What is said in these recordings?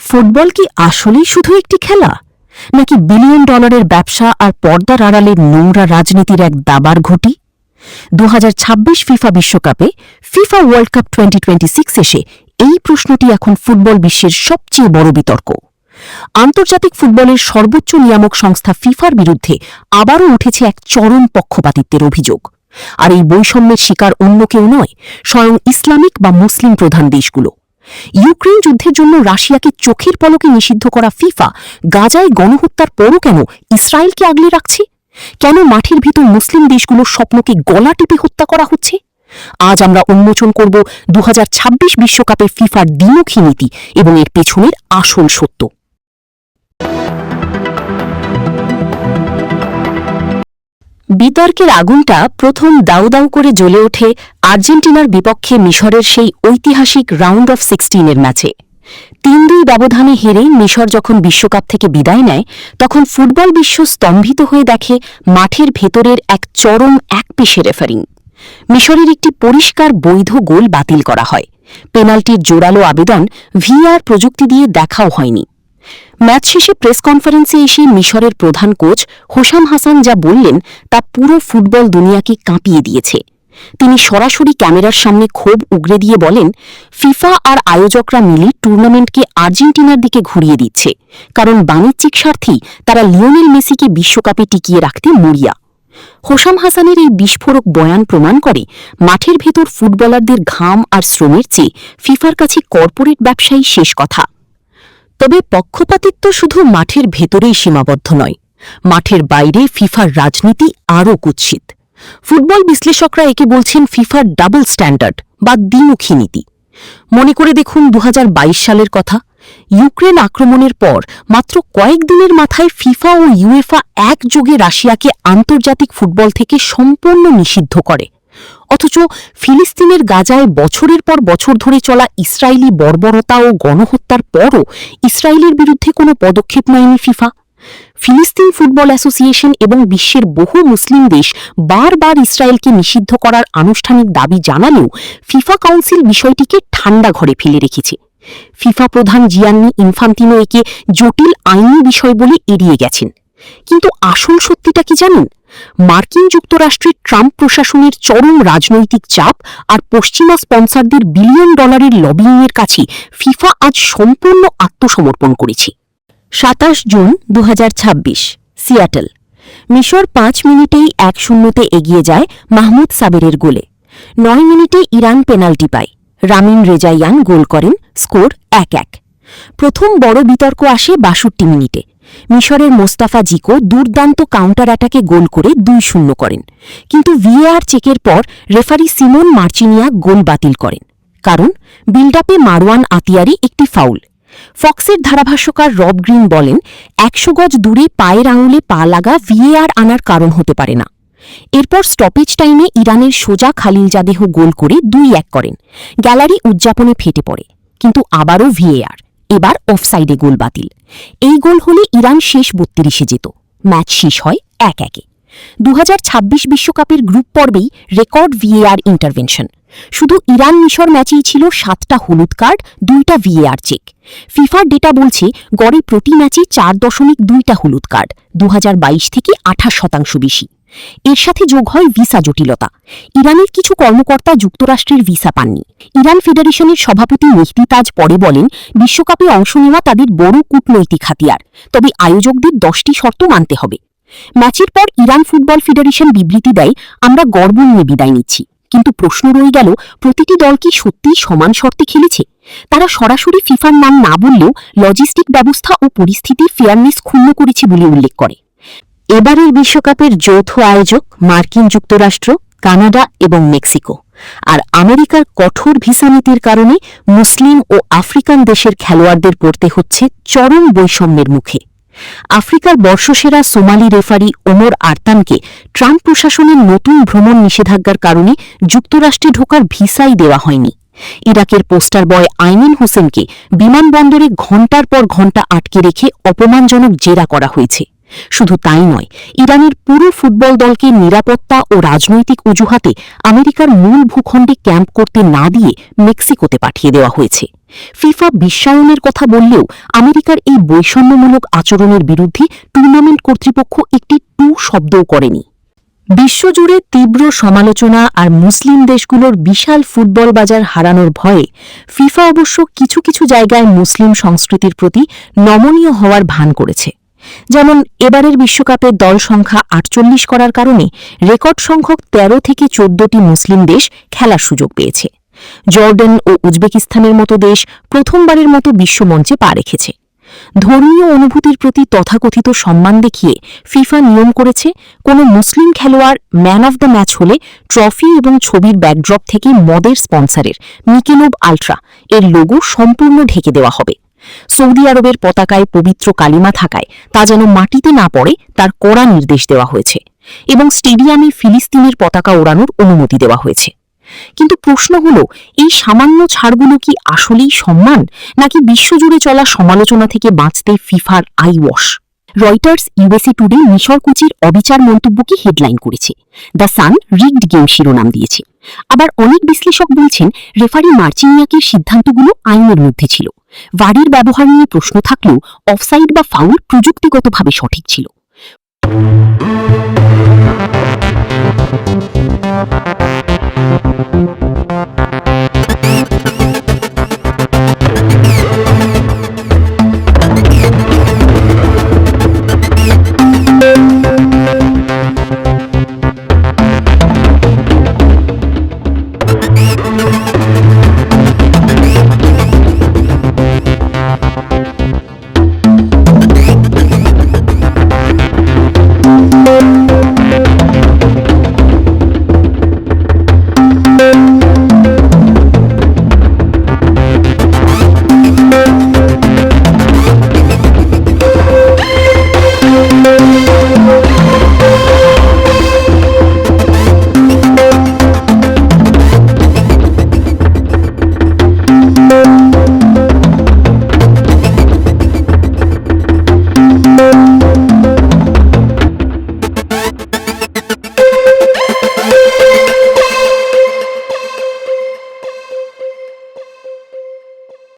Football কি আসলেই শুধু একটি খেলা, নাকি বিলিয়ন ডলারের ব্যবসা আর পর্দার আড়ালে নোংরা রাজনীতির এক দাবার ঘটি? 2026 ফিফা বিশ্বকাপে ফিফা ওয়ার্ল্ড কাপ 2026 এসে এই প্রশ্নটি এখন ফুটবল বিশ্বের সবচেয়ে বড় বিতর্ক। আন্তর্জাতিক ফুটবলের সর্বোচ্চ নিয়ামক সংস্থা ফিফার বিরুদ্ধে আবারও উঠেছে এক চরম পক্ষপাতিত্বের অভিযোগ। আর এই বৈষম্যের শিকার অন্য কেউ নয়, স্বয়ং ইসলামিক বা মুসলিম প্রধান দেশগুলো। ইউক্রেন যুদ্ধের জন্য রাশিয়াকে চোখের পলকে নিষিদ্ধ করা ফিফা গাজায় গণহত্যার পরও কেন ইসরায়েলকে আগলে রাখছে? কেন মাঠের ভিতর মুসলিম দেশগুলোর স্বপ্নকে গলা টিপে হত্যা করা হচ্ছে? আজ আমরা উন্মোচন করব 2026 বিশ্বকাপে ফিফার দ্বিমুখী নীতি এবং এর পেছনের আসল সত্য। বিতর্কের আগুনটা প্রথম দাউ দাউ করে জ্বলে ওঠে আর্জেন্টিনার বিপক্ষে মিশরের সেই ঐতিহাসিক রাউন্ড অফ 16-এর ম্যাচে। 3-2 ব্যবধানে হেরে মিশর যখন বিশ্বকাপ থেকে বিদায় নেয়, তখন ফুটবল বিশ্ব স্তম্ভিত হয়ে দেখে মাঠের ভেতরের এক চরম একপেশে রেফারিং। মিশরের একটি পরিষ্কার বৈধ গোল বাতিল করা হয়। পেনাল্টির জোরালো আবেদন ভিআর প্রযুক্তি দিয়ে দেখাও হয়নি। ম্যাচ শেষে প্রেস কনফারেন্সে এসে মিশরের প্রধান কোচ হোসাম হাসান যা বললেন তা পুরো ফুটবল দুনিয়াকে কাঁপিয়ে দিয়েছে। তিনি সরাসরি ক্যামেরার সামনে ক্ষোভ উগরে দিয়ে বলেন, ফিফা আর আয়োজকরা মিলে টুর্নামেন্টকে আর্জেন্টিনার দিকে ঘুরিয়ে দিচ্ছে, কারণ বাণিজ্যিক স্বার্থেই তারা লিওনেল মেসিকে বিশ্বকাপে টিকিয়ে রাখতে মরিয়া। হোসাম হাসানের এই বিস্ফোরক বয়ান প্রমাণ করে মাঠের ভেতর ফুটবলারদের ঘাম আর শ্রমের চেয়ে ফিফার কাছে কর্পোরেট ব্যবসায়ী শেষ কথা। তবে পক্ষপাতিত্ব শুধু মাঠের ভেতরেই সীমাবদ্ধ নয়, মাঠের বাইরে ফিফার রাজনীতি আরও কুৎসিত। ফুটবল বিশ্লেষকরা একে বলছেন ফিফার ডাবল স্ট্যান্ডার্ড বা দ্বিমুখী নীতি। মনে করে দেখুন 2022 সালের কথা। ইউক্রেন আক্রমণের পর মাত্র কয়েকদিনের মাথায় ফিফা ও ইউএফা একযোগে রাশিয়াকে আন্তর্জাতিক ফুটবল থেকে সম্পূর্ণ নিষিদ্ধ করে। অথচ ফিলিস্তিনের গাজায় বছরের পর বছর ধরে চলা ইসরায়েলি বর্বরতা ও গণহত্যার পরও ইসরায়েলের বিরুদ্ধে কোনো পদক্ষেপ নেয়নি ফিফা। ফিলিস্তিন ফুটবল অ্যাসোসিয়েশন এবং বিশ্বের বহু মুসলিম দেশ বারবার ইসরায়েলকে নিষিদ্ধ করার আনুষ্ঠানিক দাবি জানালেও ফিফা কাউন্সিল বিষয়টিকে ঠান্ডা ঘরে ফেলে রেখেছে। ফিফা প্রধান জিয়ান্নি ইনফান্তিনো একে জটিল আইনি বিষয় বলে এড়িয়ে গেছেন। কিন্তু আসল সত্যিটা কি জানেন? মার্কিন যুক্তরাষ্ট্রের ট্রাম্প প্রশাসনের চরম রাজনৈতিক চাপ আর পশ্চিমা স্পন্সরদের বিলিয়ন ডলারের লবিংয়ের কাছে ফিফা আজ সম্পূর্ণ আত্মসমর্পণ করেছে। 27 জুন 2026, সিয়াটল। মিশর 5 মিনিটেই 1-0 এগিয়ে যায় মাহমুদ সাবেরের গোলে। 9 মিনিটে ইরান পেনাল্টি পায়। রামিন রেজাইয়ান গোল করেন, স্কোর 1-1। প্রথম বড় বিতর্ক আসে 62 মিনিটে। মিশরের মোস্তাফা জিকো দুর্দান্ত কাউন্টার অ্যাটাকে গোল করে 2-0 করেন, কিন্তু ভিএআর চেকের পর রেফারি সিমন মার্চিনিয়া গোল বাতিল করেন, কারণ বিল্ডআপে মারওয়ান আতিয়ারি একটি ফাউল। ফক্সের ধারাভাষ্যকার রব গ্রিন বলেন, 100 গজ দূরে পায়ের আঙুলে পা লাগা ভিএআর আনার কারণ হতে পারে না। এরপর স্টপেজ টাইমে ইরানের সোজা খালিলজাদেহ গোল করে 2-1 করেন। গ্যালারি উদযাপনে ফেটে পড়ে, কিন্তু আবারও ভিএআর, এবার অফসাইডে গোল বাতিল। এই গোল হলে ইরান শেষ 32-এ যেত। ম্যাচ শেষ হয় 1-1। 2026 বিশ্বকাপের গ্রুপ পর্বেই রেকর্ড ভিএআর ইন্টারভেনশন। শুধু ইরান মিশর ম্যাচেই ছিল 7টা হলুদ কার্ড, 2টা ভিএআর চেক। ফিফার ডেটা বলছে গড়ে প্রতি ম্যাচে 4.2টা হলুদ কার্ড, 2022 থেকে 28% বেশি। এর সাথে যোগ হয় ভিসা জটিলতা। ইরানের কিছু কর্মকর্তা যুক্তরাষ্ট্রের ভিসা পাননি। ইরান ফেডারেশনের সভাপতি মেহদি তাজ পরে বলেন, বিশ্বকাপে অংশ নেওয়া তাদের বড় কূটনৈতিক হাতিয়ার, তবে আয়োজকদের 10টি শর্ত মানতে হবে। ম্যাচের পর ইরান ফুটবল ফেডারেশন বিবৃতি দেয়, আমরা গর্ব নিয়ে বিদায় নিচ্ছি। কিন্তু প্রশ্ন রয়ে গেল, প্রতিটি দল কি সত্যিই সমান শর্তে খেলেছে? তারা সরাসরি ফিফার নাম না বললেও লজিস্টিক ব্যবস্থা ও পরিস্থিতির ফেয়ারনেস ক্ষুণ্ণ করেছে বলে উল্লেখ করে। এবারের বিশ্বকাপের যৌথ আয়োজক মার্কিন যুক্তরাষ্ট্র, কানাডা এবং মেক্সিকো। আর আমেরিকার কঠোর ভিসা নীতির কারণে মুসলিম ও আফ্রিকান দেশের খেলোয়াড়দের পড়তে হচ্ছে চরম বৈষম্যের মুখে। আফ্রিকার বর্ষসেরা সোমালি রেফারি ওমর আরতানকে ট্রাম্প প্রশাসনের নতুন ভ্রমণ নিষেধাজ্ঞার কারণে যুক্তরাষ্ট্রে ঢোকার ভিসাই দেওয়া হয়নি। ইরাকের পোস্টার বয় আইমিন হোসেনকে বিমানবন্দরে ঘণ্টার পর ঘণ্টা আটকে রেখে অপমানজনক জেরা করা হয়েছে। শুধু তাই নয়, ইরানের পুরো ফুটবল দলকে নিরাপত্তা ও রাজনৈতিক অজুহাতে আমেরিকার মূল ভূখণ্ডে ক্যাম্প করতে না দিয়ে মেক্সিকোতে পাঠিয়ে দেওয়া হয়েছে। ফিফা বিশ্বায়নের কথা বললেও আমেরিকার এই বৈষম্যমূলক আচরণের বিরুদ্ধে টুর্নামেন্ট কর্তৃপক্ষ একটি টু শব্দও করেনি। বিশ্বজুড়ে তীব্র সমালোচনা আর মুসলিম দেশগুলোর বিশাল ফুটবল বাজার হারানোর ভয়ে ফিফা অবশ্য কিছু কিছু জায়গায় মুসলিম সংস্কৃতির প্রতি নমনীয় হওয়ার ভান করেছে। যেমন এবারের বিশ্বকাপে দল সংখ্যা 48 করার কারণে রেকর্ড সংখ্যক 13 থেকে 14টি মুসলিম দেশ খেলার সুযোগ পেয়েছে। জর্ডান ও উজবেকিস্তানের মতো দেশ প্রথমবারের মতো বিশ্বমঞ্চে পা রেখেছে। ধর্মীয় অনুভূতির প্রতি তথাকথিত সম্মান দেখিয়ে ফিফা নিয়ম করেছে, কোনো মুসলিম খেলোয়াড় ম্যান অব দ্য ম্যাচ হলে ট্রফি এবং ছবির ব্যাকড্রপ থেকে মদের স্পন্সরের মিকেলোব আল্ট্রা এর লোগো সম্পূর্ণ ঢেকে দেওয়া হবে। সৌদি আরবের পতাকায় পবিত্র কালিমা থাকায় তা যেন মাটিতে না পড়ে তার কড়া নির্দেশ দেওয়া হয়েছে এবং স্টেডিয়ামে ফিলিস্তিনের পতাকা ওড়ানোর অনুমতি দেওয়া হয়েছে। কিন্তু প্রশ্ন হল, এই সামান্য ছাড়গুলো কি আসলেই সম্মান, নাকি বিশ্বজুড়ে চলা সমালোচনা থেকে বাঁচতে ফিফার I wash? Reuters USA today মিশর কোচের অবিচার মন্তব্যকে হেডলাইন করেছে, দ্য সান রিগড গেম শিরোনাম দিয়েছে। আবার অনেক বিশ্লেষক বলছেন রেফারি মার্চিনিয়াকের সিদ্ধান্তগুলো আইনের মধ্যে ছিল। ভারের ব্যবহার নিয়ে প্রশ্ন থাকলেও অফসাইড বা ফাউল প্রযুক্তিগতভাবে সঠিক ছিল।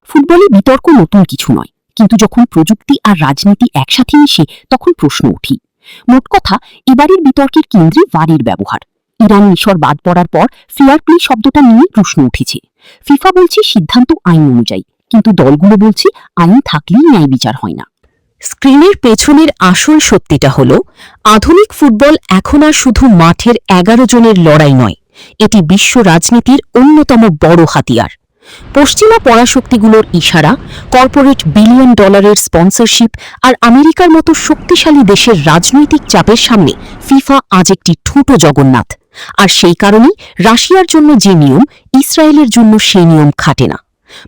ফুটবলে বিতর্ক নতুন কিছু নয়, কিন্তু যখন প্রযুক্তি আর রাজনীতি একসাথে মিশে তখন প্রশ্ন উঠি। মোট কথা, এবারের বিতর্কের কেন্দ্রে ভারের ব্যবহার। ইরান মিশর বাদ পড়ার পর ফেয়ার প্লে শব্দটা নিয়ে প্রশ্ন উঠেছে। ফিফা বলছে সিদ্ধান্ত আইন অনুযায়ী, কিন্তু দলগুলো বলছে আইন থাকলেই ন্যায় বিচার হয় না। স্ক্রিনের পেছনের আসল সত্যিটা হল, আধুনিক ফুটবল এখন আর শুধু মাঠের 11 জনের লড়াই নয়, এটি বিশ্ব রাজনীতির অন্যতম বড় হাতিয়ার। পশ্চিমা পরাশক্তিগুলোর ইশারা, কর্পোরেট বিলিয়ন ডলারের স্পন্সরশিপ আর আমেরিকার মতো শক্তিশালী দেশের রাজনৈতিক চাপের সামনে ফিফা আজ একটি ঠুঁটো জগন্নাথ। আর সেই কারণেই রাশিয়ার জন্য যে নিয়ম, ইসরায়েলের জন্য সেই নিয়ম খাটে না।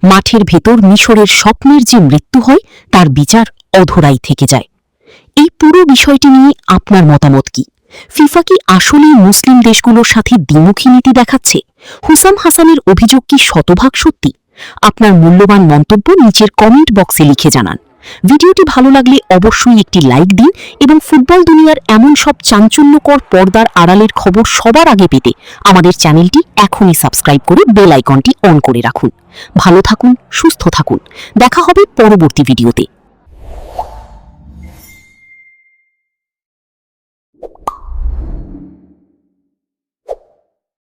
মাঠের ভেতর মিশরের স্বপ্নের যে মৃত্যু হয় তার বিচার অধরাই থেকে যায়। এই পুরো বিষয়টি নিয়ে আপনার মতামত কি? ফিফা কি আসলেই মুসলিম দেশগুলোর সাথে দ্বিমুখী নীতি দেখাচ্ছে? হুসাম হাসানের অভিযোগ কি শতভাগ সত্যি? আপনার মূল্যবান মন্তব্য নিচের কমেন্ট বক্সে লিখে জানান। ভিডিওটি ভালো লাগলে অবশ্যই একটি লাইক দিন এবং ফুটবল দুনিয়ার এমন সব চাঞ্চল্যকর পর্দার আড়ালের খবর সবার আগে পেতে আমাদের চ্যানেলটি এখনই সাবস্ক্রাইব করে বেল আইকনটি অন করে রাখুন। ভালো থাকুন, সুস্থ থাকুন। দেখা হবে পরবর্তী ভিডিওতে।